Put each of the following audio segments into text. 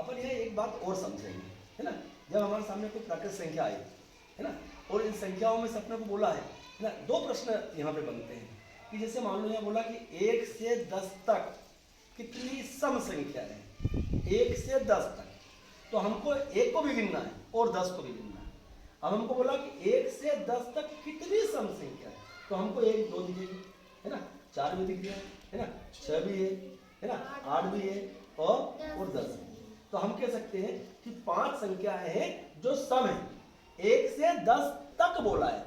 अपन ये एक बात और समझेंगे, है ना। जब हमारे सामने कोई प्राकृतिक संख्या आई, है ना, और इन संख्याओं में से अपने को बोला है ना, दो प्रश्न यहाँ पे बनते हैं कि जैसे मान लो यहाँ बोला कि 1 से 10 तक कितनी सम संख्या है, 1 से 10 तक, तो हमको 1 को भी गिनना है और 10 को भी गिनना है। अब हमको बोला कि 1 से 10 तक कितनी सम संख्या है, तो हमको 1 2 दिखेगी, है ना, 4 भी दिख गया, है ना, 6 भी है ना, 8 भी है और 10 है। तो हम कह सकते हैं कि 5 संख्या है जो सम है। 1 से 10 तक बोला है,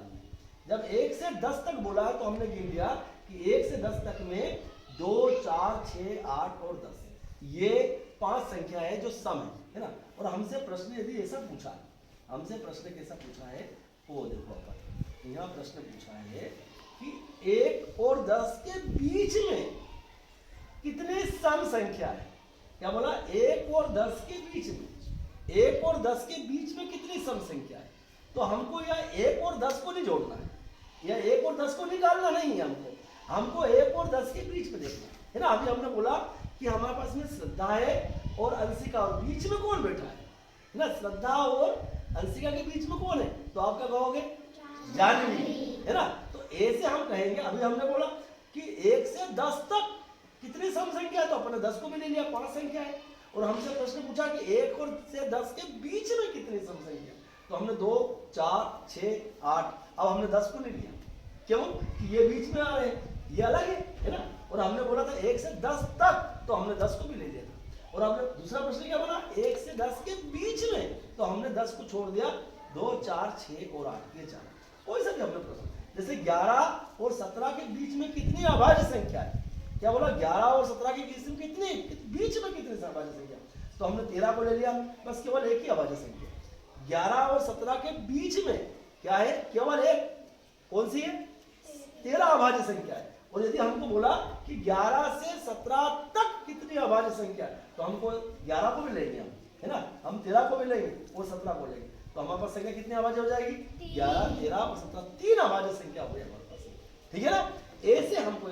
जब 1 से 10 तक बोला है तो हमने गिन लिया कि 1 से 10 तक में 2 4 6 8 और 10, ये 5 संख्या है जो सम है ना। और हमसे प्रश्न यदि ऐसा पूछा है, हमसे प्रश्न कैसा पूछा है वो देखो, अपन यहाँ प्रश्न पूछा है कि 1 और 10 के बीच में कितनी सम संख्या है। क्या बोला? 1 और 10 के बीच में, 1 और 10 के बीच में कितनी सम संख्या है। तो हमको यह 1 और 10 को नहीं जोड़ना है, यह 1 और 10 को निकालना नहीं है, हमको 1 और 10 के बीच में देखना है ना। अभी हमने बोला कि हमारे पास में श्रद्धा है और अंशिका, और बीच में कौन बैठा है ना, श्रद्धा और अंशिका के बीच में कौन है, तो आप क्या कहोगे? जानवी, है ना। तो ऐसे हम कहेंगे। अभी हमने बोला कि 1 से 10 तक कितनी सम संख्या है, तो अपने 10 को भी ले लिया, 5 संख्या है। और हमसे प्रश्न पूछा कि 1 और से 10 के बीच में कितनी सम संख्या, तो हमने 2 4 6 8, अब हमने 10 को नहीं लिया, क्यों कि ये बीच में आ रहे हैं, ये अलग है ना। और हमने बोला था 1 से 10 तक, तो हमने 10 को भी ले लिया था। और हमने दूसरा प्रश्न क्या बोला? 1 से 10 के बीच में, तो हमने 10 को छोड़ दिया, 2 4 6 और 8, ये 4। कोई सा भी हमने प्रश्न, जैसे 11 और 17 के बीच में कितनी अभाज्य संख्या है। क्या बोला? 11 और 17 के बीच में कितनी अभाज्य संख्या, तो हमने 13 को ले लिया, बस केवल एक ही अभाज्य संख्या। 11 और 17 के बीच में क्या है? केवल एक, कौन सी है? 13 अभाज्य संख्या है। और यदि हमको बोला कि 11 से 17 तक कितनी अभाज्य संख्या है, तो हमको 11 को भी लेंगे हम, है ना, हम 13 को भी लेंगे और 17 को लेंगे, तो हमारे पास संख्या कितनी अभाज्य हो जाएगी? 11 13 और 17, 3 अभाज्य संख्या हो गई हमारे पास, ठीक है ना। ऐसे हमको